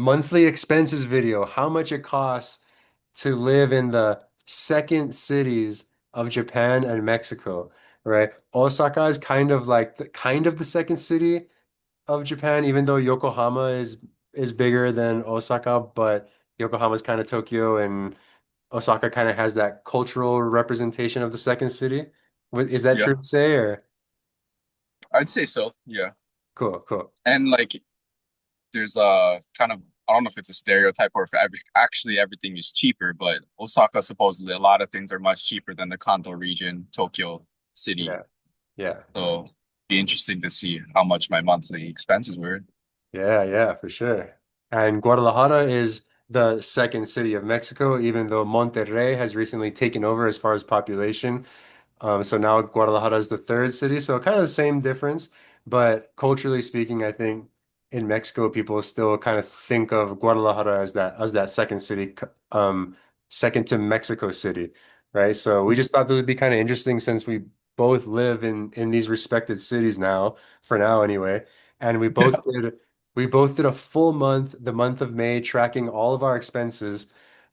monthly expenses video, how much it costs to live in the second cities of Japan and Mexico, right? Osaka is kind of like the second city of Japan, even though Yokohama is bigger than Osaka, but Yokohama is kind of Tokyo and Osaka kind of has that cultural representation of the second city. Is that Yeah, true to say or I'd say so. Yeah. cool, cool. And like there's a kind of I don't know if it's a stereotype or if actually everything is cheaper, but Osaka supposedly a lot of things are much cheaper than the Kanto region, Tokyo city. Yeah. Yeah. So be interesting to see how much my monthly expenses were. Yeah, yeah, for sure. And Guadalajara is the second city of Mexico, even though Monterrey has recently taken over as far as population. So now Guadalajara is the third city, so kind of the same difference. But culturally speaking, I think in Mexico, people still kind of think of Guadalajara as that second city, second to Mexico City, right? So we just thought this would be kind of interesting since we both live in these respected cities now, for now anyway. And we both did a full month, the month of May, tracking all of our expenses.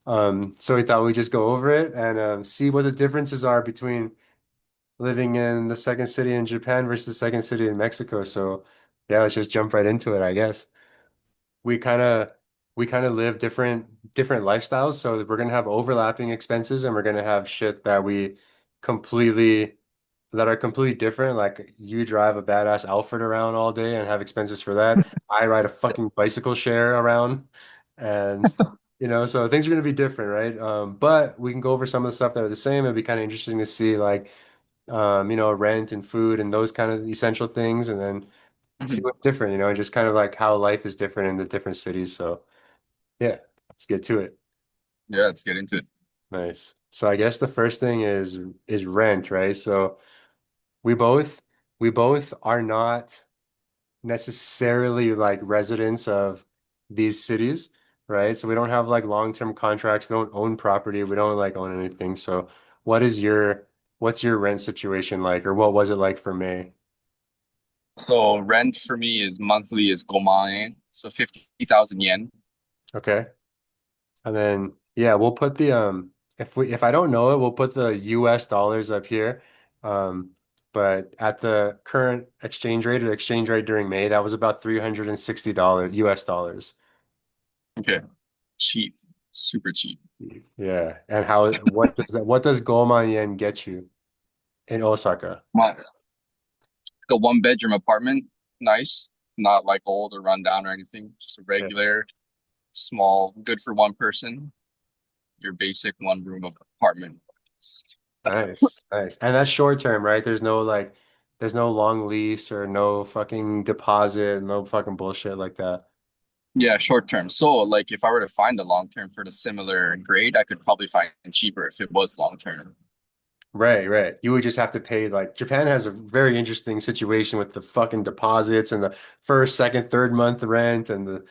So we thought we'd just go over it and see what the differences are between living in the second city in Japan versus the second city in Mexico. So yeah, let's just jump right into it, I guess. We kind of we kind of live different lifestyles, so we're gonna have overlapping expenses and we're gonna have shit completely that are completely different. Like you drive a badass Alphard around all day and have expenses for that. I ride a fucking bicycle share around and so things are gonna be different, right? But we can go over some of the stuff that are the same. It'd be kind of interesting to see like rent and food and those kind of essential things, and then see Mhm. what's different, and just kind of like how life is different in the different cities. So yeah, let's get to it. Yeah, let's get into it. Nice. So I guess the first thing is rent, right? So we both we both are not necessarily like residents of these cities, right? So we don't have like long-term contracts, we don't own property, we don't like own anything. So what is what's your rent situation like, or what was it like for May? So rent for me is monthly is 5万円, so 50,000 yen. Okay. And then yeah, we'll put the if I don't know it, we'll put the US dollars up here. But at the current exchange rate, or exchange rate during May, that was about $360 US dollars. Okay. Cheap, super cheap. Yeah. And what does Goman yen get you in Osaka? My, a one bedroom apartment, nice, not like old or run down or anything, just a Yeah. regular, small, good for one person, your basic one room apartment. Nice. Nice. And that's short term, right? There's no long lease or no fucking deposit, no fucking bullshit like that. Yeah, short term. So, like, if I were to find a long term for the similar grade, I could probably find it cheaper if it was long term. Right, right. You would just have to pay like Japan has a very interesting situation with the fucking deposits and the first, second, third month rent and the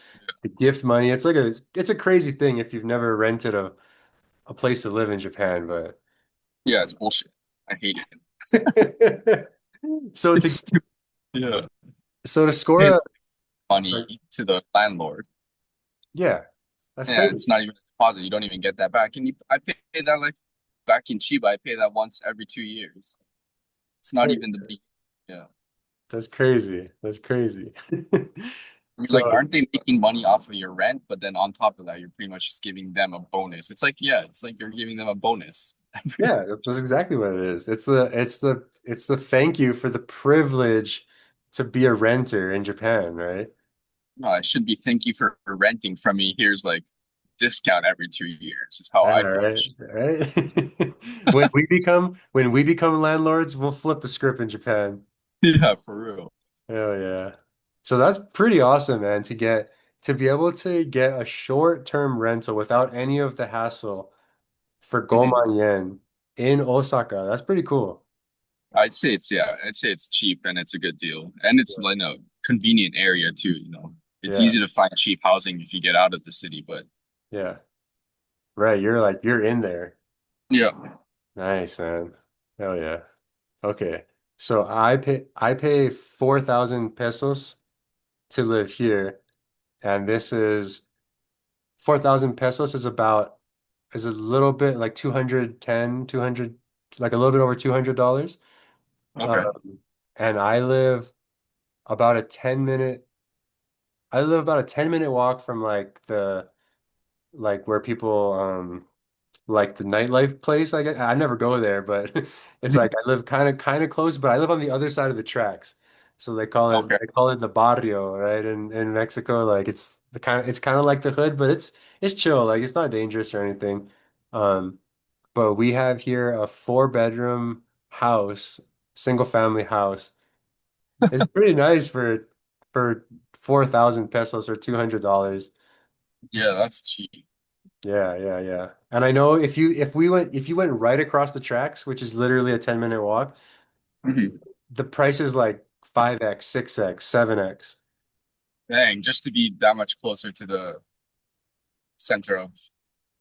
gift money. It's a crazy thing if you've never rented a place to live in Japan, but Yeah, it's bullshit. I hate it. so It's stupid. Yeah. to score Pay a money sorry, to the landlord. yeah, that's Yeah, crazy. it's not even a deposit. You don't even get that back. And I pay that like back in Chiba. I pay that once every 2 years. It's not Crazy. even the big. Yeah. That's crazy. That's crazy. I mean, So like, aren't they making money off of your rent? But then on top of that, you're pretty much just giving them a bonus. It's like, yeah, it's like you're giving them a bonus. yeah, that's exactly what it is. It's the thank you for the privilege to be a renter in Japan, right? No, it should be thank you for renting from me. Here's like discount every 2 years is how Yeah, I feel. right, right. When we become landlords, we'll flip the script in Japan. Yeah, for real. Hell yeah. So that's pretty awesome, man, to be able to get a short-term rental without any of the hassle for Mhm. Goman yen in Osaka. That's pretty cool. I'd say it's cheap and it's a good deal. And it's Yeah. like a convenient area too, you know. It's Yeah. easy to find cheap housing if you get out of the city, but Yeah. Right. You're in there. yeah. Nice, man. Hell yeah. Okay. So I pay 4,000 pesos to live here, and this is 4,000 pesos is a little bit like 210, 200, like a little bit over $200. Okay. And about a 10 minute, I live about a 10-minute walk from like like where people, like the nightlife place. I guess I never go there, but it's like I live kind of close, but I live on the other side of the tracks. So Okay. they call it the barrio, right? In Mexico, like it's kind of like the hood, but it's chill. Like it's not dangerous or anything. Um, but we have here a 4-bedroom house, single family house. It's pretty nice for 4,000 pesos or $200. Yeah, that's cheap. Yeah, yeah, yeah. And I know if you went right across the tracks, which is literally a 10-minute walk, Mhm. the price is like 5x, 6x, 7x. Dang, just to be that much closer to the center of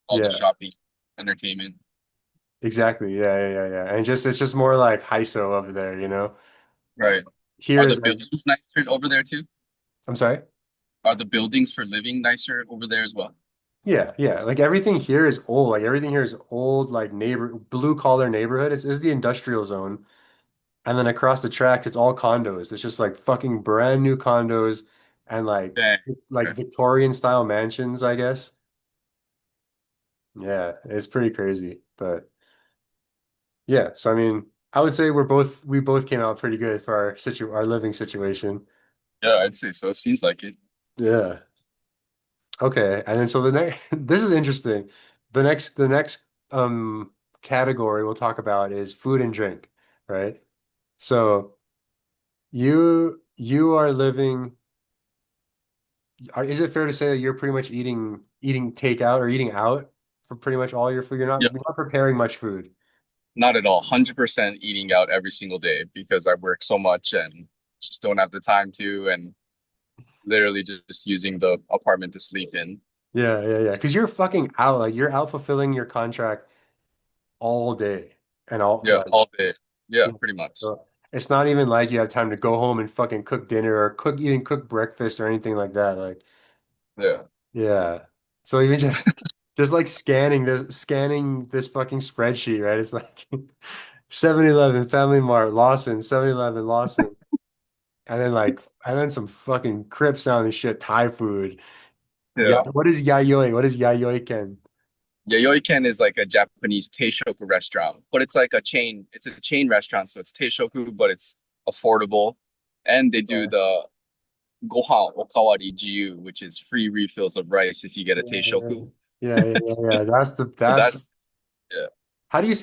all the Yeah, shopping, entertainment. exactly. Yeah, yeah, yeah, yeah. And just it's just more like HISO over there, you know? Right. Here Are the is like buildings nicer over there too? I'm sorry? Are the buildings for living nicer over there as well? Yeah, yeah. Like everything here is old. Like everything here is old, like blue collar neighborhood. It's the industrial zone. And then across the tracks, it's all condos. It's just like fucking brand new condos and Dang. like Okay. Victorian style mansions, I guess. Yeah, it's pretty crazy. But yeah, so I mean, I would say we both came out pretty good for our living situation. Yeah, I'd say so. It seems like it. Yeah. Okay. And then so the next this is interesting. The next category we'll talk about is food and drink, right? So you are living is it fair to say that you're pretty much eating takeout or eating out for pretty much all your food? Yep. You're not preparing much food. Not at all. 100% eating out every single day because I work so much and just don't have the time to, and literally just using the apartment to sleep in. Yeah, yeah, yeah. Because you're fucking out. Like you're out fulfilling your contract all day and all Yeah, like all day. Yeah, yeah. pretty much. So it's not even like you have time to go home and fucking cook dinner or cook breakfast or anything like that. Like Yeah. yeah. So even just like scanning this fucking spreadsheet, right? It's like 7-Eleven, Family Mart, Lawson, 7-Eleven, Lawson. And then some fucking Crip sound and shit, Thai food. Yeah, Yeah. what is yayoi? What is yayoi, Ken? Yayoi-ken is like a Japanese teishoku restaurant, but it's like a chain. It's a chain restaurant, so it's teishoku, but it's affordable. And they do Yeah, the gohan okawari jiyu, which is free refills of rice if you get a yeah, teishoku. yeah, yeah, yeah, yeah. So That's that's yeah. how do you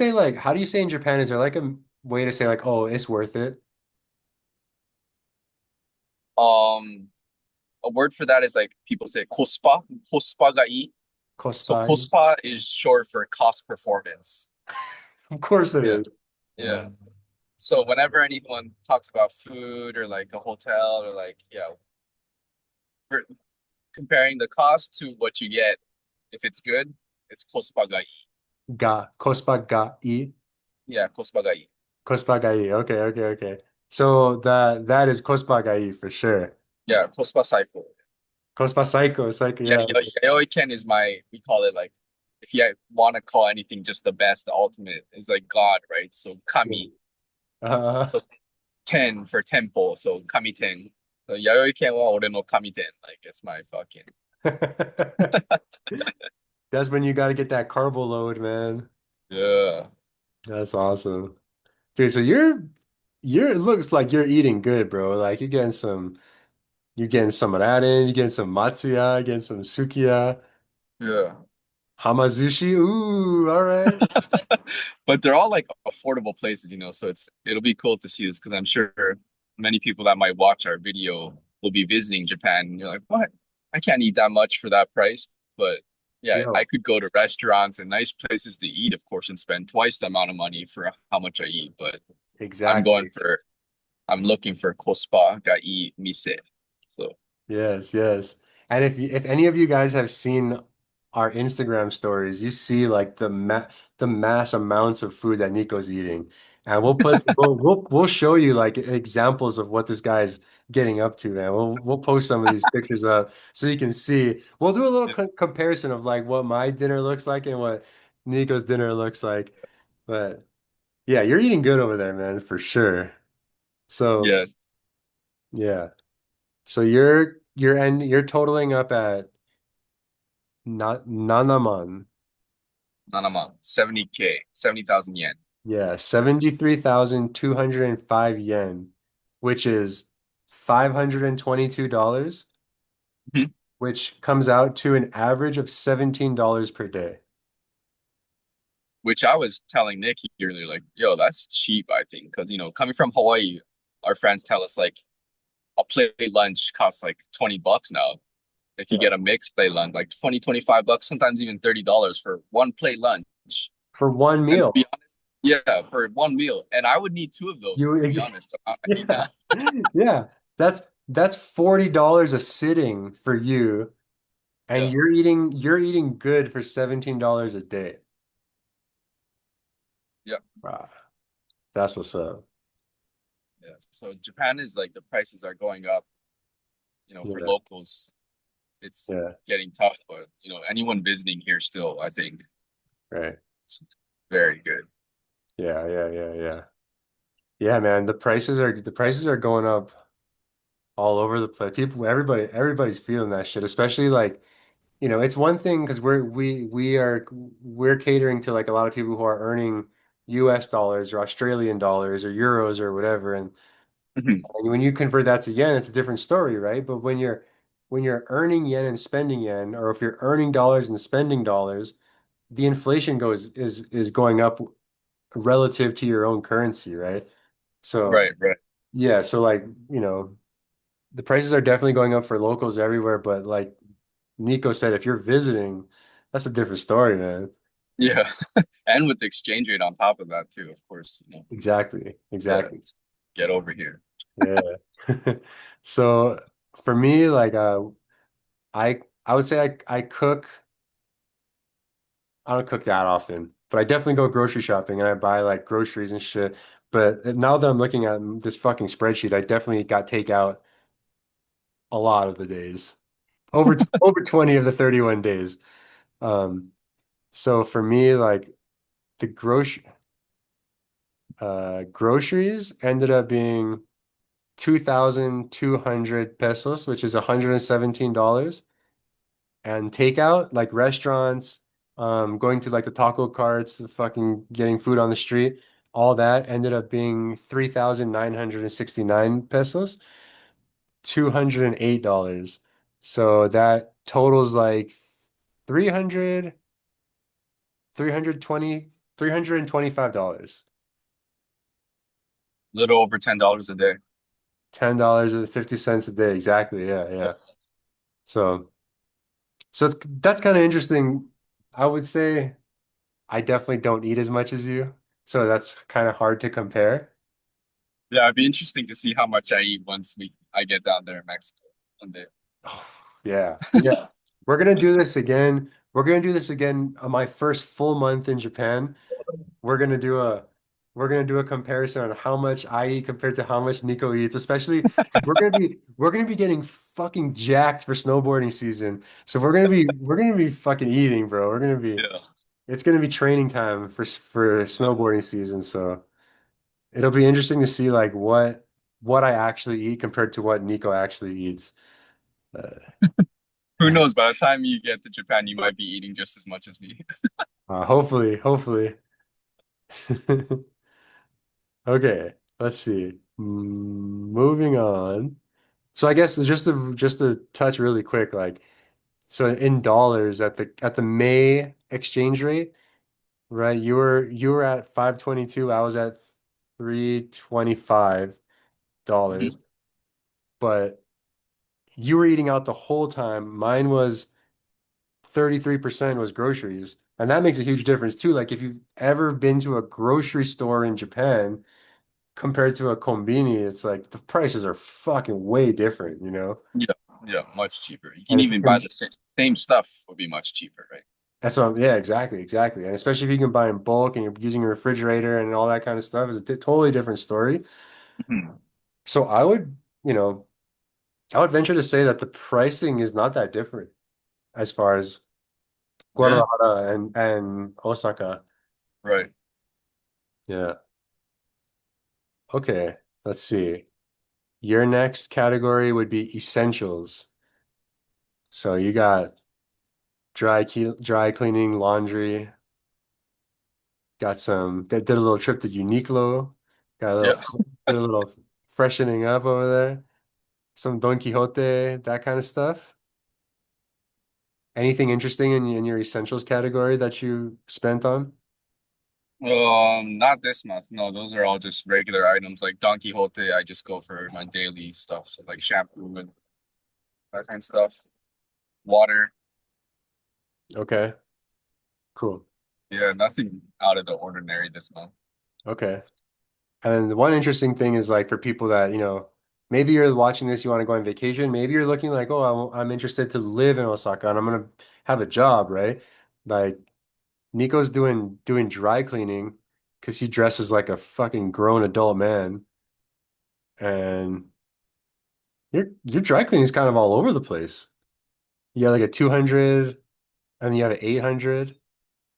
say in Japan? Is there like a way to say like, oh, it's worth it? Um, a word for that is like people say kospa, kospa ga ii. So Kospai? kospa is short for cost performance. Of course it Yeah, is. yeah. So whenever anyone talks about food or like a hotel or like yeah, we're comparing the cost to what you get, if it's good, it's kospa ga ii. Kospa ga i. Yeah, kospa ga ii. Kospa ga i. Okay, okay, okay. So that is Kospa ga i for sure. Yeah, kospa saiko. Kospa psycho, Yeah, yeah. yayoi ken is my we call it like if you want to call anything just the best, the ultimate is like God, right? So kami. Uh, So 10 for temple, so kami ten. So yayoi ken wa ore no kami ten. Like it's my fucking that's when you got to get that carbo load, man. yeah. That's awesome. Dude, so it looks like you're eating good, bro. Like you're getting some of that in, you're getting some matsuya, getting some sukiya, Yeah. hamazushi. Ooh, all right. But they're all like affordable places, so it'll be cool to see this because I'm sure many people that might watch our video will be visiting Japan and you're like, what? I can't eat that much for that price. But yeah, I Yo, could go to restaurants and nice places to eat, of course, and spend twice the amount of money for how much I eat. But I'm exactly. going for I'm looking for kospa ga ii mise. So Yes, yes. And if any of you guys have seen our Instagram stories, you see like the mass amounts of food that Nico's eating. And we'll show you like examples of what this guy's getting up to, man. We'll post some of these pictures up so you can see. We'll do a little Yeah, comparison of like what my dinner looks like and what Nico's dinner looks like. But yeah, you're eating good over there, man, for sure. So yeah, yeah. So you're totaling up at not Nanaman. not a month. 70K, 70,000 yen. Yeah, 73,205 yen, which is $522, Mhm. which comes out to an average of $17 per day. Which I was telling Nikki earlier, like, yo, that's cheap, I think. Because, coming from Hawaii, our friends tell us like a plate lunch costs like 20 bucks now. If you Yeah. get a mixed plate lunch, like 20, 25 bucks, sometimes even $30 for one plate lunch. For one And to be meal. honest, yeah, for one meal. And I would need two of those, to be You honest. The amount I eat yeah. now. Yeah. That's $40 a sitting for you, and Yeah, you're eating good for $17 a day. yeah, Wow. That's what's up. yeah. So Japan is like the prices are going up, for Yeah. locals. It's Yeah. getting tough, but anyone visiting here still, I think Right. it's very good. Yeah, yeah, yeah, yeah. Yeah, man, the prices are going up all over the place. Everybody's feeling that shit, especially like, it's one thing because we're catering to like a lot of people who are earning US dollars or Australian dollars or euros or whatever. Mhm. And when you convert that to yen, it's a different story, right? But when you're earning yen and spending yen, or if you're earning dollars and spending dollars, the inflation is going up relative to your own currency, right? So Right, right. yeah, so like, the prices are definitely going up for locals everywhere, but like Niko said, if you're visiting, that's a different story, man. Yeah. And with the exchange rate on top of that too, of course, Exactly. yeah, Exactly. get over here. Yeah. So for me, like I would say I cook. I don't cook that often, but I definitely go grocery shopping and I buy like groceries and shit. But now that I'm looking at this fucking spreadsheet, I definitely got takeout a lot of the days. Over 20 of the 31 days. Um, so for me, like the groceries ended up being 2,200 pesos, which is $117. And takeout, like restaurants, going to like the taco carts, the fucking getting food on the street, all that ended up being 3,969 pesos, $208. So that totals like 300, 320, $325. A little over $10 a day. $10.50 a day. Exactly. Yeah, yeah. So that's kind of interesting. I would say I definitely don't eat as much as you, so that's kind of hard to compare. Yeah, it'd be interesting to see how much I eat once I get down there in Mexico one day. Yeah. Yeah. We're gonna do this again. We're gonna do this again on my first full month in Japan. We're gonna do a we're gonna do a comparison on how much I eat compared to how much Nico eats, especially because we're gonna be getting fucking jacked for snowboarding season. So we're gonna be fucking eating, bro. Yeah. It's gonna be training time for snowboarding season. So it'll be interesting to see like what I actually eat compared to what Nico actually eats. Uh, Who knows? By the time you get to Japan, you might be eating just as much as me. hopefully. Okay, let's see. Moving on. So I guess just to touch really quick, like so in dollars at the May exchange rate, right? You were at 522, I was at $325, Mhm. but you were eating out the whole time. Mine was 33% was groceries. And that makes a huge difference too. Like if you've ever been to a grocery store in Japan compared to a kombini, it's like the prices are fucking way different, you know? Yeah, yeah, much cheaper. You can And if you even buy can, the same stuff would be much cheaper, right? yeah, exactly, exactly. And especially if you can buy in bulk and you're using a refrigerator and all that kind of stuff, it's a totally different story. Mhm. So I would, I would venture to say that the pricing is not that different as far as Yeah, Guadalajara and Osaka. right. Yeah. Okay. Let's see. Your next category would be essentials. So you got dry cleaning, laundry, got some did a little trip to Uniqlo, got a little Yeah. did a little freshening up over there. Some Don Quixote, that kind of stuff. Anything interesting in your essentials category that you spent on? Not this month. No, those are all just regular items like Don Quixote. I just go for my daily stuff, so like shampoo and that kind of stuff. Water. Okay, cool. Yeah, nothing out of the ordinary this month. Okay. And the one interesting thing is like for people that, maybe you're watching this, you want to go on vacation. Maybe you're looking like, oh, I'm interested to live in Osaka and I'm gonna have a job, right? Like Nico's doing dry cleaning because he dresses like a fucking grown adult man. And your dry cleaning is kind of all over the place. You have like a 200 and you have an 800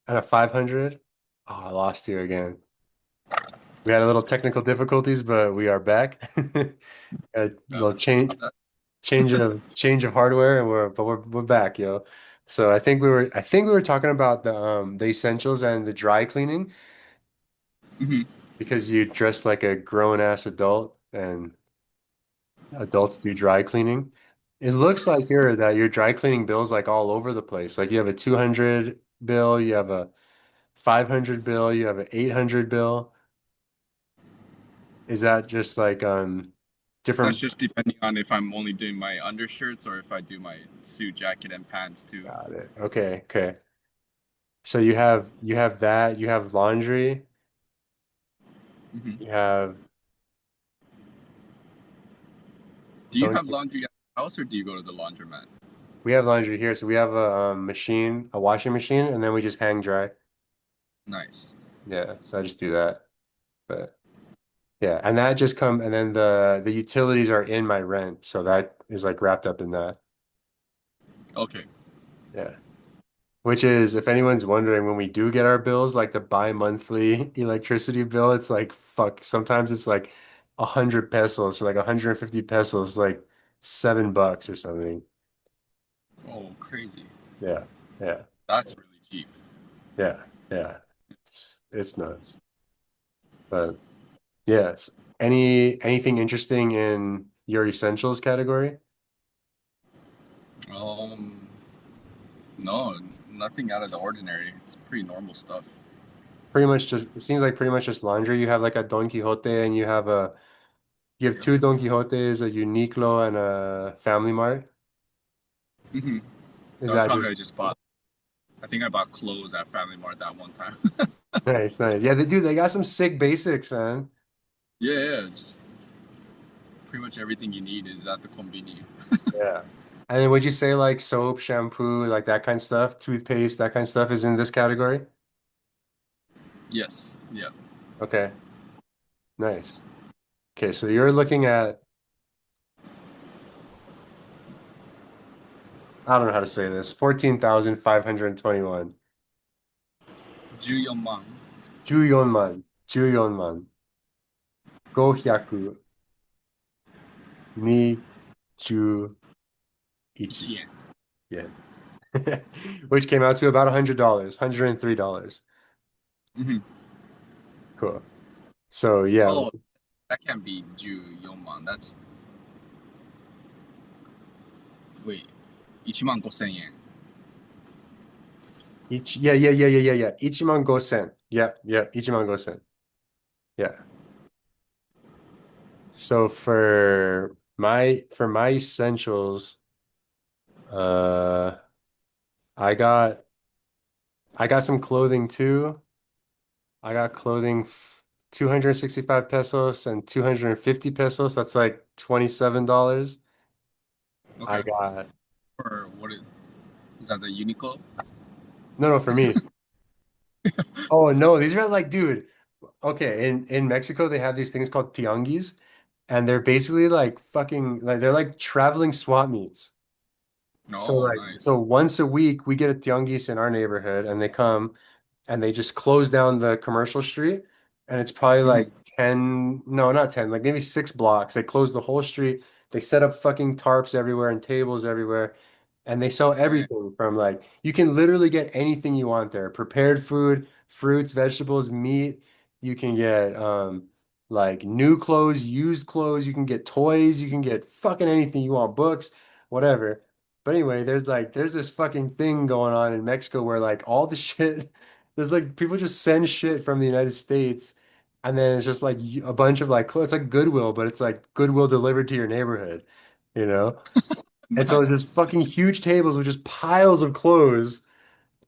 and a 500. Oh, I lost you again. We had a little technical difficulties, but we are back. A Yeah, little I'm sorry about that. change of hardware, and we're back, yo. So I think we were talking about the essentials and the dry cleaning Hmm. because you dress like a grown ass adult and adults do dry cleaning. It looks like here that your dry cleaning bill's like all over the place. Like you have a 200 bill, you have a 500 bill, you have an 800 bill. Is that just like That's different? just depending on if I'm only doing my undershirts or if I do my suit jacket and pants too. Got it. Okay, okay. So you have that, you have laundry, Hmm. you have Do you don't have laundry at the house or do you go to the laundromat? we have laundry here, so we have a machine, a washing machine, and then we just hang dry. Nice. Yeah, so I just do that. But yeah, and that just come and then the utilities are in my rent, so that is like wrapped up in that. Okay. Yeah. Which is, if anyone's wondering, when we do get our bills, like the bi-monthly electricity bill, it's like fuck. Sometimes it's like 100 pesos or like 150 pesos, like $7 or something. Oh, crazy. Yeah, yeah, That's really cheap. yeah, yeah. It's nuts. But yes. Anything interesting in your essentials category? Um, no, nothing out of the ordinary. It's pretty normal stuff. Pretty much just it seems like pretty much just laundry. You have like a Don Quixote and you have Yep. two Don Quixotes, a Uniqlo and a Family Mart. Hmm. Is That was that probably just I just bought. I think I bought clothes at Family Mart that one time. nice, nice? Yeah, they got some sick basics, man. Yeah, yeah. Just pretty much everything you need is at the combini. Yeah. And then would you say like soap, shampoo, like that kind of stuff, toothpaste, that kind of stuff is in this category? Yes. Yeah. Okay, nice. Okay, so you're looking at I don't know how to say this, 14,521. Juyonman. 14万、14万、500、21 Ichien. yen. Which came out to about $100, $103. Hmm. Cool. So yeah, Oh, that can't be Juyonman. That's wait. 15,000 yen. yeah. 15,000. Yep, yep, 15,000. Yeah. So for my essentials, uh I got I got some clothing too. I got clothing 265 pesos and 250 pesos. That's like $27. I Okay. got Or what is that the Uniqlo? no, for me. Oh no, these are like, dude. Okay, in Mexico they have these things called tianguis, and they're basically like fucking like they're like traveling swap meets. So No, like nice. so once a week we get a tianguis in our neighborhood and they come and they just close down the commercial street and it's probably like Hmm. 10, no, not 10, like maybe 6 blocks. They close the whole street. They set up fucking tarps everywhere and tables everywhere. And they sell Dang. everything from like you can literally get anything you want there. Prepared food, fruits, vegetables, meat. You can get like new clothes, used clothes, you can get toys, you can get fucking anything you want, books, whatever. But anyway, there's this fucking thing going on in Mexico where like all the shit there's like people just send shit from the United States and then it's just like a bunch of like it's like Goodwill, but it's like Goodwill delivered to your neighborhood, you know? And so it's Nice. just fucking huge tables with just piles of clothes.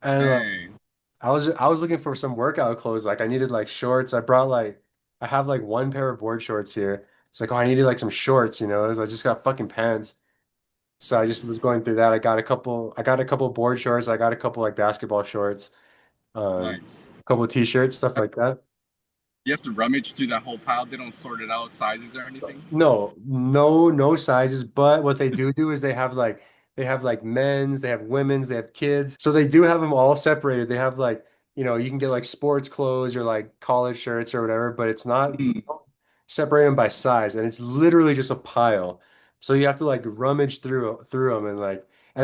And like Dang. I was looking for some workout clothes. Like I needed like shorts. I have like one pair of board shorts here. It's like, oh, I needed like some shorts, you know. I just got fucking pants. So I just was going through that. I got a couple board shorts. I got a couple like basketball shorts, Nice. a couple t-shirts, stuff like that. You have to rummage through that whole pile. They don't sort it out sizes or anything. No sizes, but what they do is they have like men's, they have women's, they have kids. So they do have them all separated. They have like, you know, you can get like sports clothes or like college shirts or whatever, but it's not Hmm. separate them by size and it's literally just a pile. So you have to like rummage through them and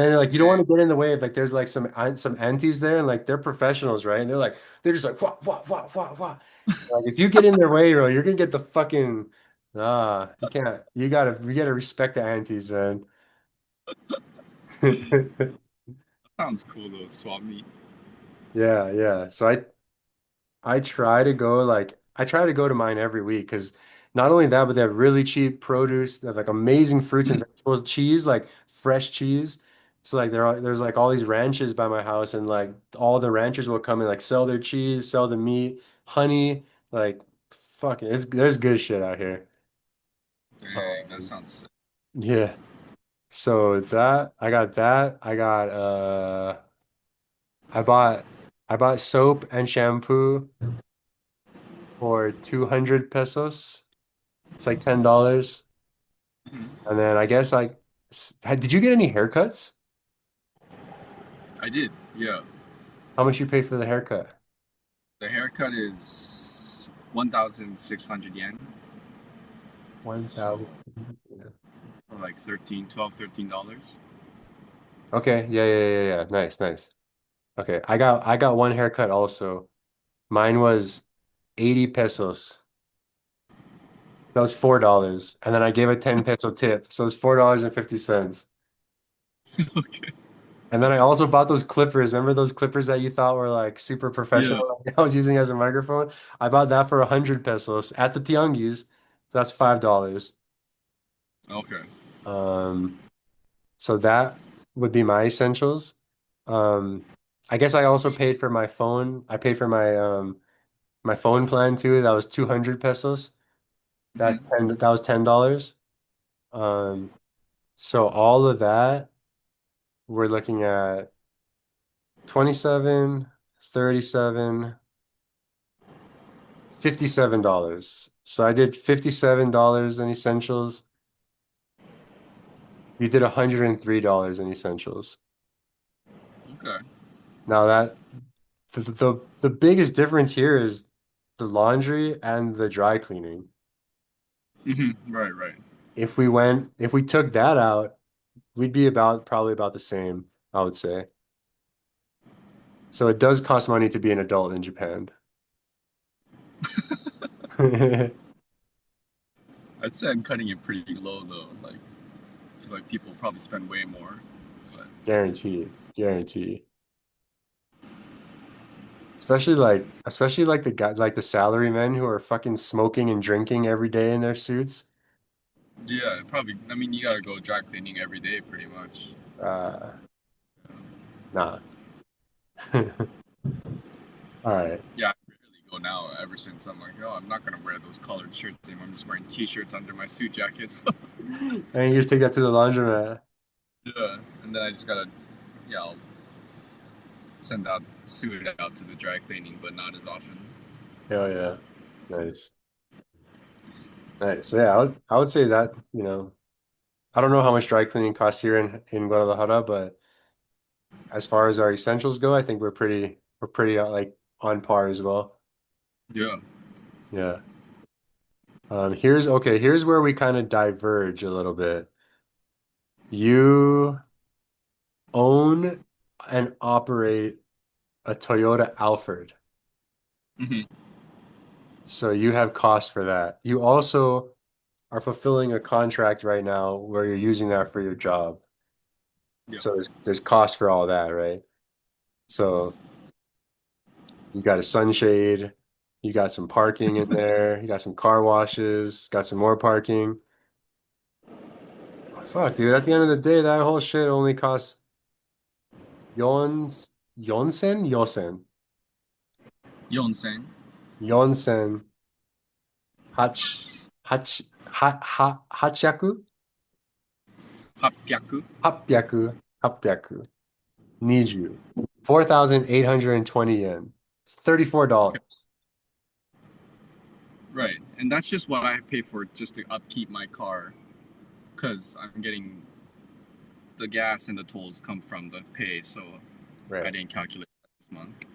then like you don't want Dang. to get in the way of like there's like some aunties there and like they're professionals, right? And they're just like wah wah wah wah wah. Like if you get in their way, bro, you're gonna get the fucking you can't. You gotta respect the aunties, man. Sounds cool though, swap meet. Yeah, yeah. So I try to go to mine every week because not only that, but they have really cheap produce. They have like amazing fruits and vegetables, cheese, like fresh cheese. So like there's like all these ranches by my house, and like all the ranchers will come and like sell their cheese, sell the meat, honey, like fucking. There's good shit out here. Dang, that Um, sounds sick. yeah. So that I got that. I bought I bought soap and shampoo for 200 pesos. It's like $10. Mhm. And then I guess did you get any haircuts? I did, yeah. How much you pay for the haircut? The haircut is 1,600 yen. So 1,000. for like 13, 12, $13. Okay, yeah. Nice, nice. Okay, I got one haircut also. Mine was 80 pesos. That was $4. And then I gave a 10 peso tip. So it's $4.50. Okay. And then I also bought those clippers. Remember those clippers that you thought were like super Yeah. professional? I was using as a microphone. I bought that for 100 pesos at the tianguis. So that's $5. Okay. Um, so that would be my essentials. Um, I guess I also paid for my phone. I paid for my phone plan too. That was 200 pesos. Hmm. That was $10. Um, so all of that we're looking at 27, 37. $57. So I did $57 in essentials. You did $103 in essentials. Okay. Now the biggest difference here is the laundry and the dry cleaning. Hmm. Right, right. If we took that out, we'd be probably about the same, I would say. So it does cost money to be an adult in Japan. I'd say I'm cutting it pretty low though. Like, I feel like people probably spend way more. But Guaranteed. Guaranteed. Especially like the guy like the salary men who are fucking smoking and drinking every day in their suits. yeah, probably. I mean, you gotta go dry cleaning every day, pretty much. Uh nah. All right. Yeah, I rarely go now. Ever since I'm like, oh, I'm not gonna wear those collared shirts anymore. I'm just wearing t-shirts under my suit jackets. And you just take that to the laundromat. Yeah, and then I just gotta, yeah, I'll send out suit out to the dry cleaning, but not as often. Hell yeah. Nice. Nice. So yeah, I would say that, I don't know how much dry cleaning costs here in Guadalajara, but as far as our essentials go, I think we're pretty like on par as well. Yeah. Yeah. Here's where we kind of diverge a little bit. You own and operate a Toyota Alphard. Hmm. So you have costs for that. You also are fulfilling a contract right now where you're using that for your job. Yeah. So there's cost for all that, right? So you got a sunshade, you got some parking in there, you got some car washes, got some more parking. Fuck, dude, at the end of the day, that whole shit only costs Yonsen? Yonseng. Yonsen, Hachaku? Hapyaku. Hapyaku. Need you. 4,820 yen. It's Okay. $34. Right. And that's just what I pay for just to upkeep my car because I'm getting the gas and the tolls come from the pay, so I Right. didn't calculate that this month.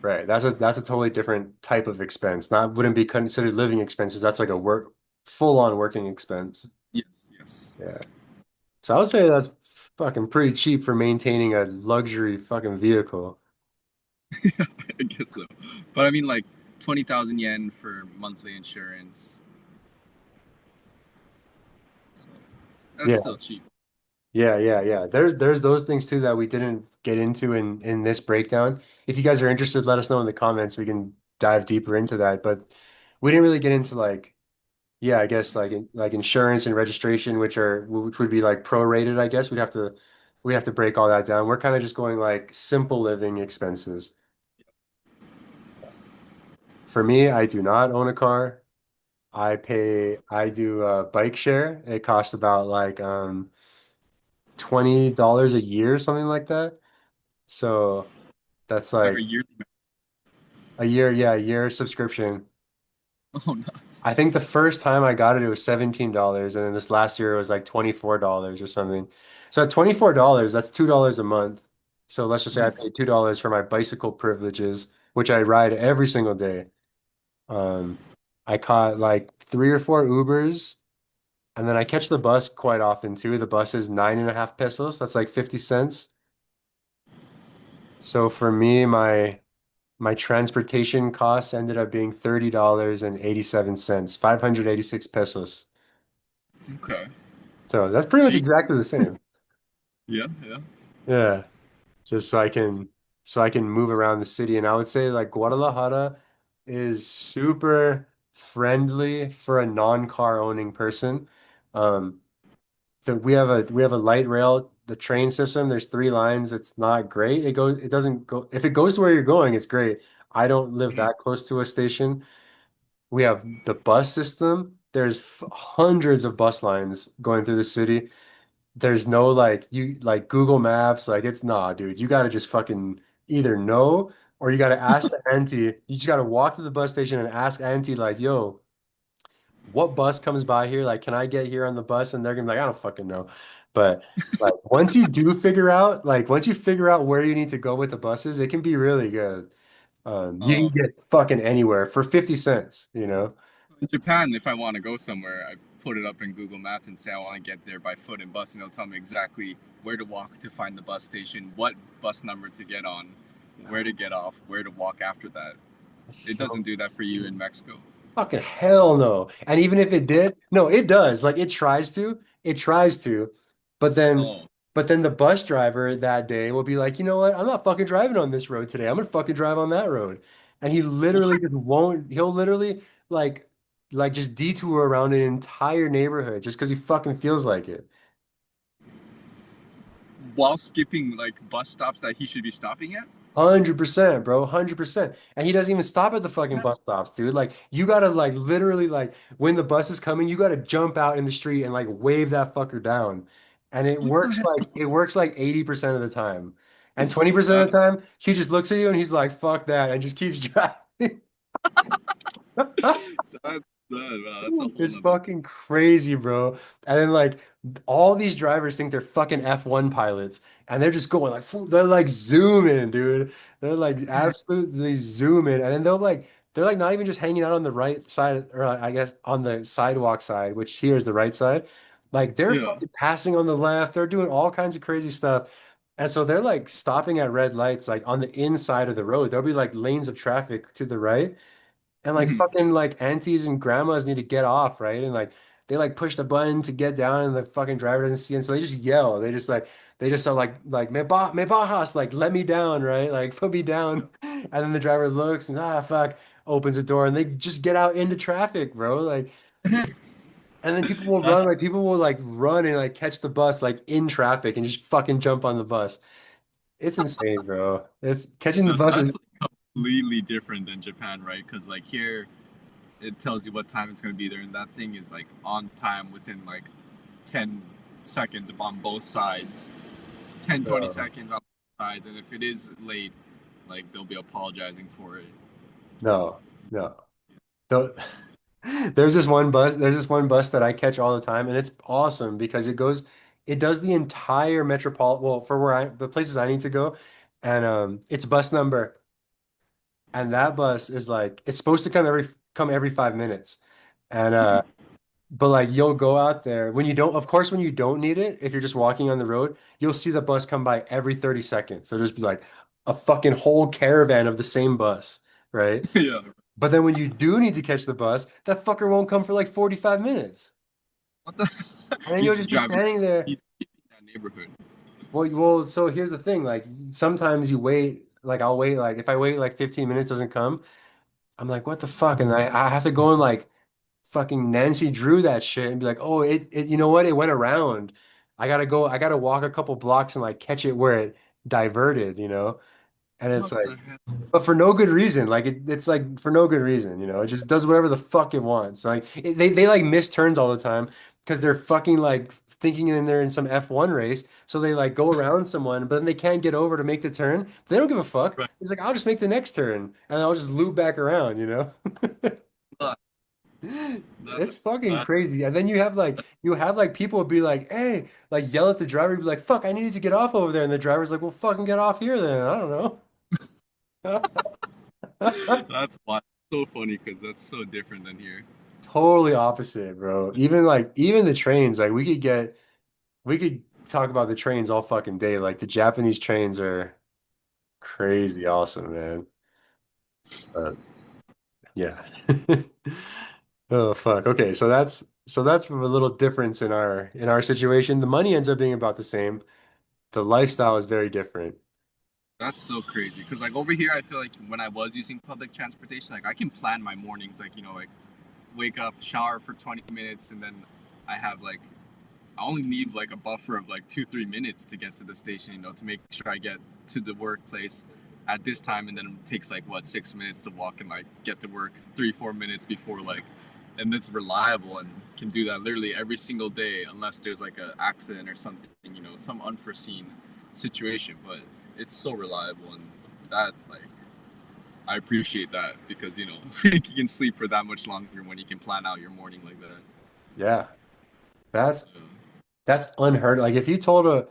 Right. That's a totally different type of expense. Not wouldn't be considered living expenses. That's like a full-on working expense. Yes, yes. Yeah. So I would say that's fucking pretty cheap for maintaining a luxury fucking vehicle. I guess so. But I mean, like 20,000 yen for monthly insurance. So that's Yeah. still cheap. Yeah. There's those things too that we didn't get into in this breakdown. If you guys are interested, let us know in the comments. We can dive deeper into that. But we didn't really get into like, yeah, I guess like insurance and registration, which would be like prorated, I guess. We'd have to break all that down. We're kind of just going like simple living expenses. For me, I do not own a car. I do a bike share. It costs about like $20 a year, something like that. So that's Like a like yearly. a year, yeah, a year subscription. Oh, nuts. I think the first time I got it, it was $17, and then this last year it was like $24 or something. So at $24, that's $2 a month. So let's just say I Mhm. paid $2 for my bicycle privileges, which I ride every single day. Um, I caught like 3 or 4 Ubers, and then I catch the bus quite often too. The bus is 9.5 pesos. That's like 50 cents. So for me, my transportation costs ended up being $30.87, 586 pesos. Okay. So that's pretty much Cheap. exactly the same. Yeah, yeah. Yeah. Just so I can move around the city. And I would say like Guadalajara is super friendly for a non-car owning person. Um, we have a light rail, the train system. There's 3 lines. It's not great. It doesn't go if it goes to where you're going, it's great. I don't live Mhm. that close to a station. We have the bus system. There's hundreds of bus lines going through the city. There's no like you like Google Maps, like it's nah, dude. You gotta just fucking either know or you gotta ask the auntie. You just gotta walk to the bus station and ask auntie, like, yo, what bus comes by here? Like, can I get here on the bus? And they're gonna be like, I don't fucking know. But like once you figure out where you need to go with the buses, it can be really good. You can Oh, get fucking anywhere for 50 cents, you know? in Japan, if I want to go somewhere, I put it up in Google Maps and say I want to get there by foot and bus, and it'll tell me exactly where to walk to find the bus station, what bus number to get on, where to get off, where to walk after that. It doesn't So do that for you in Mexico. fucking hell no. And even if it did, no, it does. Like it tries to, but then Oh, but then the bus driver that day will be like, you know what? I'm not fucking driving on this road today. I'm gonna fucking drive on that road. And he literally what? just won't, he'll literally like like just detour around an entire neighborhood just because he fucking feels like it. While skipping like bus stops that he should be stopping at? 100%, bro. 100%. And he doesn't even stop at the fucking bus stops, dude. Like you gotta like literally like when the bus is coming, you gotta jump out in the street and like wave that fucker down. And What the it works like 80% of the time. hell? And 20% That, of the time, he just looks at you and he's like, fuck that, and just keeps driving. that Wow, that's a whole It's nother. fucking crazy, bro. And then like all these drivers think they're fucking F1 pilots and they're just going like they're like zooming, dude. They're like absolutely zooming. And then they're like not even just hanging out on the right side or I guess on the sidewalk side, which here is the right side. Like they're Yeah. fucking passing on the left. They're doing all kinds of crazy stuff. And so they're like stopping at red lights like on the inside of the road. There'll be like lanes of traffic to the right. And like Mhm. fucking like aunties and grandmas need to get off, right? And like they like push the button to get down and the fucking driver doesn't see it. And so they just yell. They just are like me bajas, like let me down, right? Like put me Yeah. down. And then the driver looks and fuck, opens the door and they just get out into traffic, bro. Like and then That's people will like run and like catch the bus like in traffic and just fucking jump on the bus. It's insane, bro. It's catching the bus is that's like completely different than Japan, right? Because like here, it tells you what time it's gonna be there, and that thing is like on time within like 10 seconds on both sides, 10, 20 uh, seconds on both sides, and if it is late, like they'll be apologizing for it. no, no. Don't. There's this one bus that I catch all the time, and it's awesome because it does the entire metropolitan, well, for the places I need to go, and it's bus number, and that bus is like, it's supposed to come every 5 minutes, and but like you'll go out there when you don't, of course, when you don't need it, if you're just walking on the road, you'll see the bus come by every 30 seconds. So just be like a fucking whole caravan of the same bus, right? Yeah. But then when you do need to catch the bus, that fucker won't come for like 45 minutes. What the? And then you'll He's just be driving. standing there. He's keeping that neighborhood. So here's the thing, like sometimes you wait, like I'll wait, like if I wait like 15 minutes doesn't come, I'm like, what the fuck? And I have to go and like fucking Nancy Drew that shit and be like, oh, you know what? It went around. I gotta walk a couple blocks and like catch it where it diverted, you know? And it's What like, the hell? but for no good reason. Like it's like for no good reason, you know. It just does whatever the fuck it wants. Like they like miss turns all the time because they're fucking like thinking they're in some F1 race. So they like go around someone, but then they can't get over to make the turn. They don't give a fuck. Right. It's like I'll just make the next turn and I'll just loop back around, you know. Uh, that, It's fucking that, crazy. And then you have like people be like, hey, like yell at the driver, be like, fuck, I needed to get off over there. And the driver's like, well, fucking get off here then. I don't know. that's why. So funny because that's so different than here. Totally opposite, bro. Even the trains, like we could talk about the trains all fucking day. Like the Japanese trains are crazy awesome, man. But yeah. Oh fuck. Okay, so that's a little difference in our situation. The money ends up being about the same. The lifestyle is very different. That's so crazy. Because like over here, I feel like when I was using public transportation, like I can plan my mornings. Like like wake up, shower for 20 minutes, and then I have like I only need like a buffer of like 2, 3 minutes to get to the station. To make sure I get to the workplace at this time, and then it takes like what 6 minutes to walk and like get to work 3, 4 minutes before like, and it's reliable and can do that literally every single day unless there's like an accident or something, some unforeseen situation. But it's so reliable and that like I appreciate that because you can sleep for that much longer when you can plan out your morning like that. Yeah. That's So, that's unheard. Like if you told a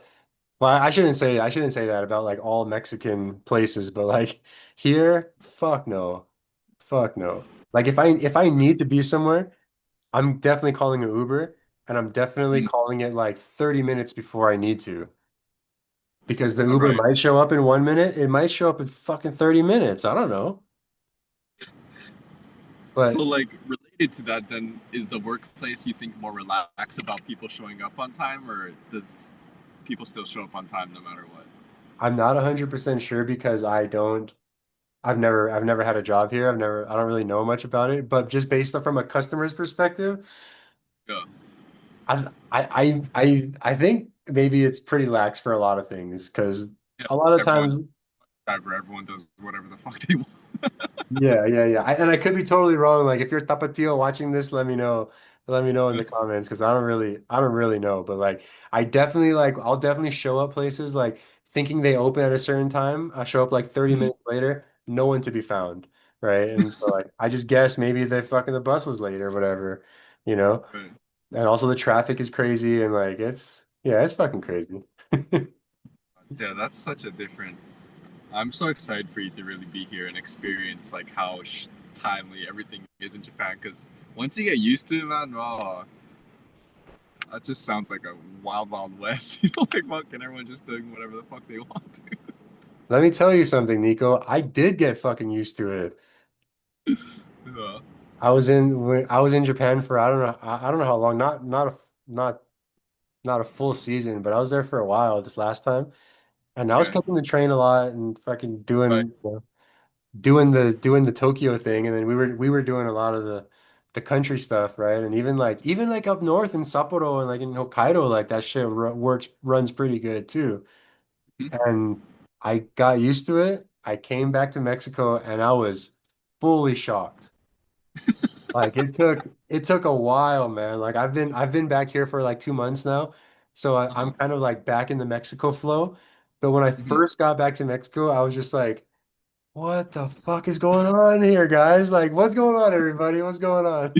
well, I shouldn't say that about like all Mexican places, but like here, fuck no. Fuck no. Like if I need to be somewhere, I'm definitely calling an Uber and I'm definitely mm, calling it like 30 minutes before I need to. Because the all Uber right. might show up in 1 minute, it might show up in fucking 30 minutes. I don't know. So, But like, related to that, then, is the workplace you think more relaxed about people showing up on time, or does people still show up on time no matter what? I'm not 100% sure because I've never had a job here. I don't really know much about it, but just based from a customer's perspective, Yeah, I think maybe it's pretty lax for a lot of things because yeah. a lot of Everyone, times, everyone does whatever the fuck they want. yeah. And I could be totally wrong. Like if you're Tapatio watching this, let me know. Let me know in the comments because I don't really know. But like, I'll definitely show up places like thinking they open at a certain time. I show up like 30 minutes later, no one to be found. right? And so like I just guess maybe the bus was late or whatever, you know? Right. And also the traffic is crazy and like it's fucking crazy. Yeah, that's such a different. I'm so excited for you to really be here and experience like how timely everything is in Japan. Because once you get used to it, man, oh, that just sounds like a wild, wild west. You know, like fucking everyone just doing whatever the fuck they want to. Let me tell you something, Nico. I did get fucking used to it. Yeah. I was in Japan for I don't know how long, not not a full season, but I was there for a while this last time. And I was Okay. catching the train a lot and fucking Right. doing the Tokyo thing, and then we were doing a lot of the country stuff, right? And even like up north in Sapporo and like in Hokkaido, like that shit runs pretty good too. Mhm. And I got used to it. I came back to Mexico and I was fully shocked. Like it took a while, man. Like I've been back here for like 2 months now, so I'm Uh-huh. kind of like back in the Mexico flow. But when I Mhm. first got back to Mexico, I was just like, "What the fuck is going on here, guys? Like, what's going on, everybody? What's going on?"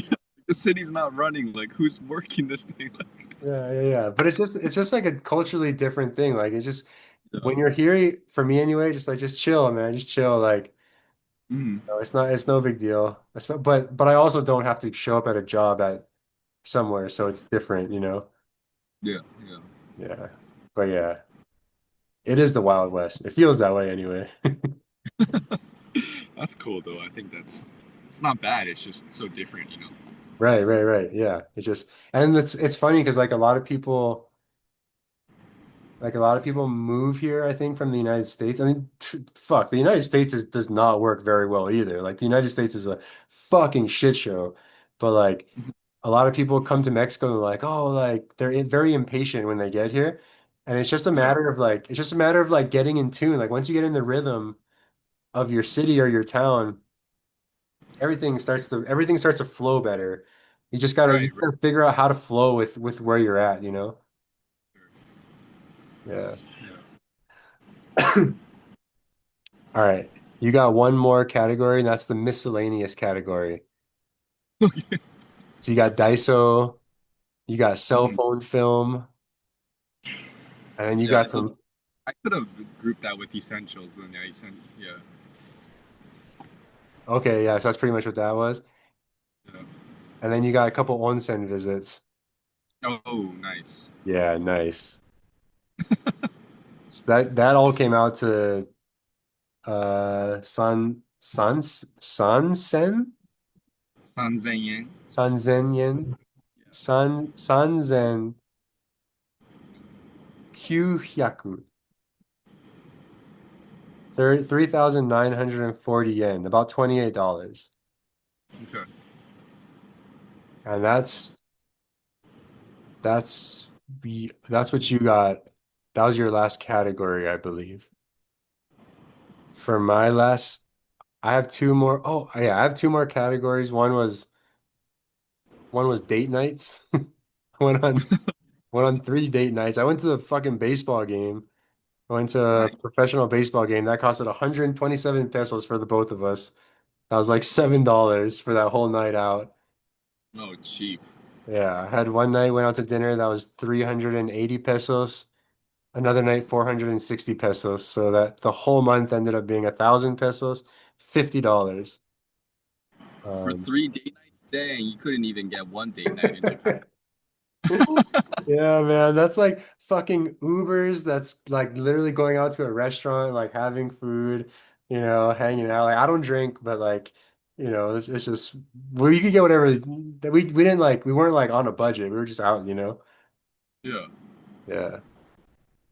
The city's not running. Like, who's working this thing? Yeah, yeah, yeah. But it's just like a culturally different thing. Like it's just Yeah. when you're here, for me anyway, just chill, man. Just chill. Like, Mhm. no, it's no big deal. But I also don't have to show up at a job at somewhere, so it's different, you know. Yeah. Yeah. Yeah. But yeah, it is the Wild West. It feels that way anyway. That's cool though. I think that's it's not bad. It's just so different, you know. Right, right, right. Yeah. And it's funny because like a lot of people move here, I think, from the United States. I mean, fuck, the United States does not work very well either. Like the United States is a fucking shit show. But like Mhm. a lot of people come to Mexico and they're like, oh, like they're very impatient when they get here. And Yeah. it's just a matter of like getting in tune. Like once you get in the rhythm of your city or your town, everything starts to flow better. You Right. Right. gotta figure out how to flow with where you're at, you know? Yeah. All right. You got one more category, and that's the miscellaneous category. Okay. So you got Daiso, you got cell Mhm. phone film, and then you Yeah. got So some. I could have grouped that with essentials. Then yeah, yeah. Okay, yeah, so that's pretty much what that was. Yeah. And then you got a couple onsen visits. Oh, nice. Yeah, nice. So that all came out to sansen Sanzen yen. sanzen yen Yeah. sanzen 900 3,940 yen, about $28. Okay. And that's what you got. That was your last category, I believe. For my last, I have two more. Oh, yeah, I have two more categories. One was date nights. I went on 3 date nights. I went to the fucking baseball game. I went to a Nice. professional baseball game. That costed 127 pesos for the both of us. That was like $7 for that whole night out. Oh, cheap. Yeah, I had one night, went out to dinner, that was 380 pesos. Another night, 460 pesos. So that the whole month ended up being 1,000 pesos, $50. For Um, 3 date nights, dang, you couldn't even get one date night in Japan. yeah, man, that's like fucking Ubers. That's like literally going out to a restaurant, like having food, hanging out. Like I don't drink, but like, it's just well, you could get whatever. We didn't like we weren't like on a budget. We were just out. Yeah, Yeah.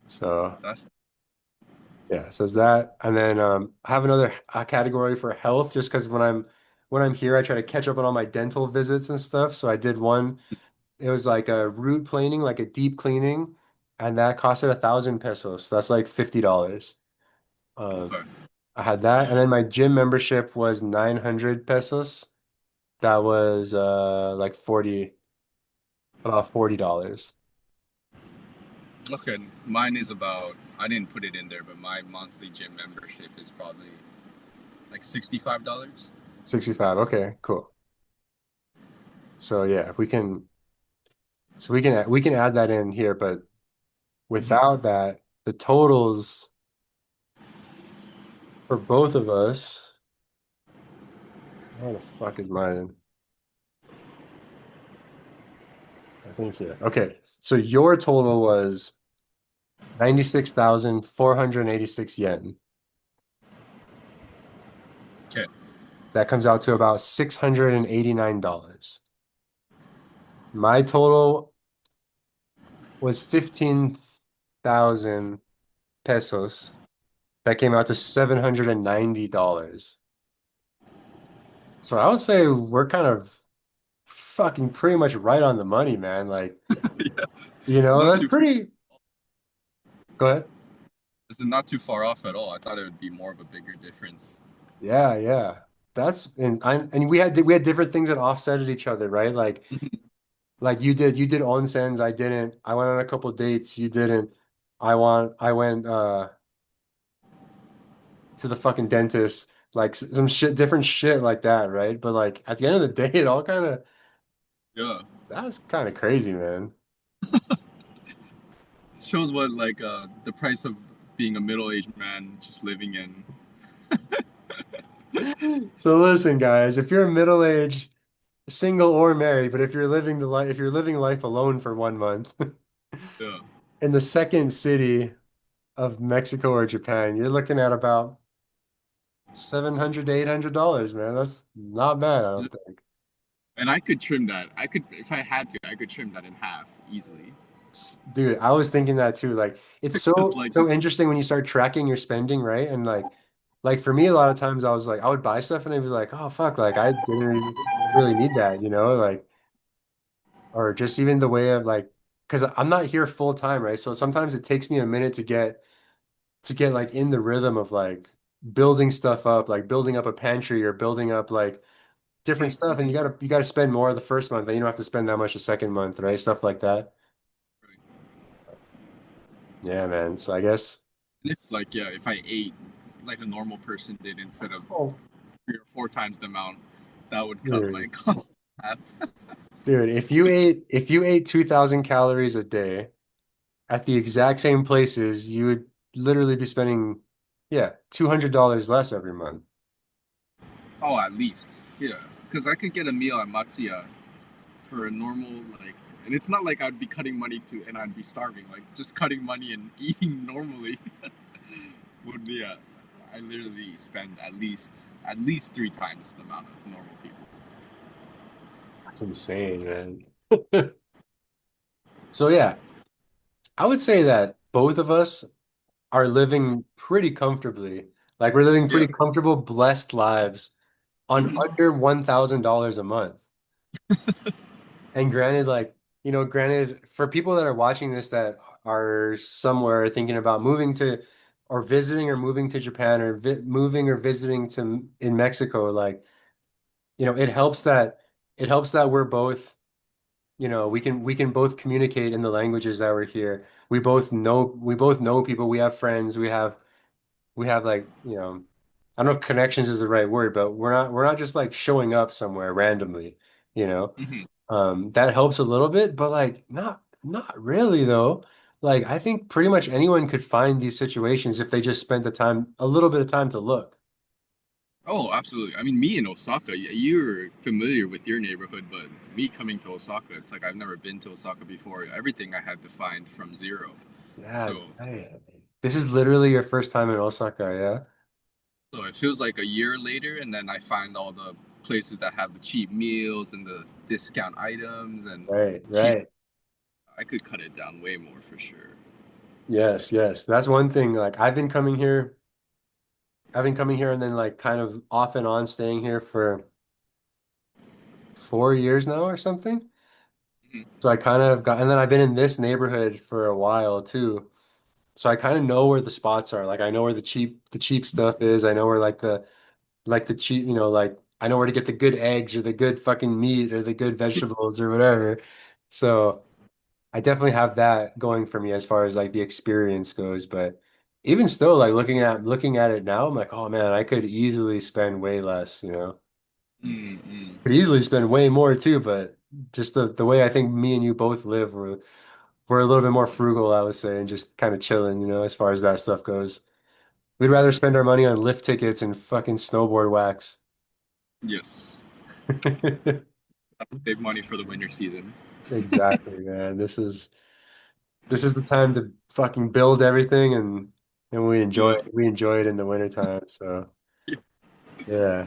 So that's yeah, so it's that, and then I have another category for health, just because when I'm here, I try to catch up on all my dental visits and stuff. So I did one. It was like a root planing, like a deep cleaning, and that costed 1,000 pesos. So that's like $50. Um, okay. I had that, and then my gym membership was 900 pesos. That was like about $40. Okay, mine is about, I didn't put it in there, but my monthly gym membership is probably like $65. 65. Okay, cool. So yeah, if we can so we can add that in here, but Mhm. without that, the totals for both of us, where the fuck is mine? I think here. Okay. So your total was 96,486 yen. Okay. That comes out to about $689. My total was 15,000 pesos. That came out to $790. So I would say we're kind of fucking pretty much right on the money, man. Like, Yeah. It's not that's too pretty. Go ahead. this is not too far off at all. I thought it would be more of a bigger difference. Yeah, yeah. And we had different things that offsetted each other, right? Like you did onsens, I didn't. I went on a couple dates, you didn't. I went to the fucking dentist, like some shit, different shit like that, right? But like at the end of the day, it all kind of Yeah. that's kind of crazy, man. Shows what like the price of being a middle-aged man just living in. So listen, guys, if you're middle-aged, single or married, but if you're living life alone for 1 month Yeah. in the second city of Mexico or Japan, you're looking at about 700 to $800, man. That's not bad, I don't think. And I could trim that. I could, if I had to, I could trim that in half easily. Dude, I was thinking that too. Like, it's Because so like, so interesting when you start tracking your spending, right? And like for me, a lot of times I was like, I would buy stuff and I'd be like, oh fuck, like I didn't really need that, like, or just even the way of like, because I'm not here full time, right? So sometimes it takes me a minute to get like in the rhythm of like building stuff up, like building up a pantry or building up like different mhm, stuff, and you mhm, gotta you gotta spend more the first month, then you don't have to spend that much the second month, right? Stuff like that. right. Yeah, man. So I guess. And if like, yeah, if I ate like a normal person did instead of Oh, 3 or 4 times the amount, that would cut my dude. cost in half. Dude, if you ate 2,000 calories a day at the exact same places, you would literally be spending, yeah, $200 less every month. Oh, at least, yeah, because I could get a meal at Matsuya for a normal like, and it's not like I'd be cutting money to and I'd be starving. Like just cutting money and eating normally would be a. I literally spend at least 3 times the amount of normal people. That's insane, man. So yeah, I would say that both of us are living pretty comfortably. Like we're living Yeah. pretty comfortable, blessed lives on Hmm. under $1,000 a month. And granted, for people that are watching this that are somewhere thinking about moving to or visiting or moving to Japan or vi moving or visiting to in Mexico, like, it helps that we're both, we can both communicate in the languages that we're here. We both know people, we have friends, we have like, I don't know if connections is the right word, but we're not just like showing up somewhere randomly, you know. Hmm. That helps a little bit, but like not really though. Like I think pretty much anyone could find these situations if they just spent a little bit of time to look. Oh, absolutely. I mean, me in Osaka, you're familiar with your neighborhood, but me coming to Osaka, it's like I've never been to Osaka before. Everything I had to find from zero. Yeah, So, this is literally your first time in Osaka, yeah? so it feels like a year later, and then I find all the places that have the cheap meals and the discount items and Right, cheap. right. I could cut it down way more for sure. Yes, yes. That's one thing. Like I've been coming here and then like kind of off and on staying here for 4 years now or something. Hmm. So I kind of got, and then I've been in this neighborhood for a while too. So I kind of know where the spots are. Like I know where the cheap stuff is. I know where like the cheap, like I know where to get the good eggs or the good fucking meat or the good vegetables or whatever. So I definitely have that going for me as far as like the experience goes. But even still, like looking at it now, I'm like, oh man, I could easily spend way less. Mm-mm. Could easily spend way more too, but just the way I think me and you both live, we're a little bit more frugal, I would say, and just kind of chilling, as far as that stuff goes. We'd rather spend our money on lift tickets and fucking snowboard wax. Yes. Save money for the winter season. Exactly, man. This is the time to fucking build everything and Yeah. we enjoy it in the wintertime. So yeah.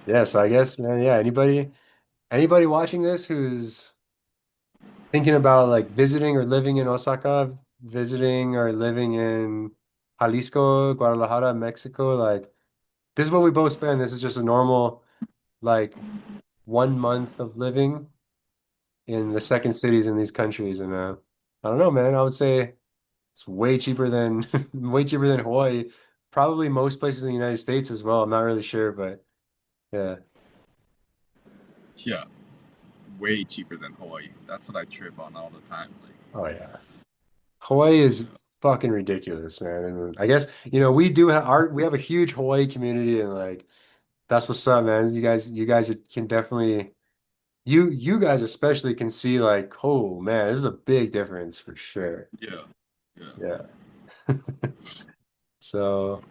Yeah, so I guess, man, yeah, anybody watching this who's thinking about like visiting or living in Osaka, visiting or living in Jalisco, Guadalajara, Mexico, like this is what we both spend. This is just a normal like 1 month of living in the second cities in these countries. And I don't know, man. I would say it's way cheaper than way cheaper than Hawaii. Probably most places in the United States as well. I'm not really sure, but yeah. Yeah. Way cheaper than Hawaii. That's what I trip on all the time. Like, Oh yeah. Hawaii is fucking ridiculous, man. And I guess, we do have we have a huge Hawaii community and like that's what's up, man. You guys can definitely you guys especially can see like, oh man, this is a big difference for sure. yeah. Yeah. Yeah. So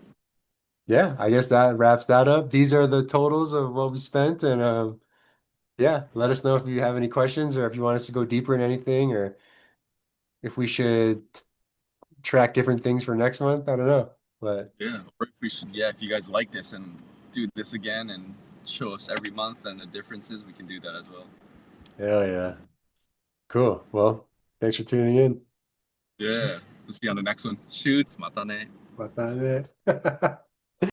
yeah, I guess that wraps that up. These are the totals of what we spent and yeah, let us know if you have any questions or if you want us to go deeper in anything or if we should track different things for next month. I don't know. But Yeah. Or if we should, yeah, if you guys like this and do this again and show us every month and the differences, we can do that as well. hell yeah. Cool. Well, thanks for tuning in. Yeah. We'll see you on the next one. Shoots. Matane. Bye bye.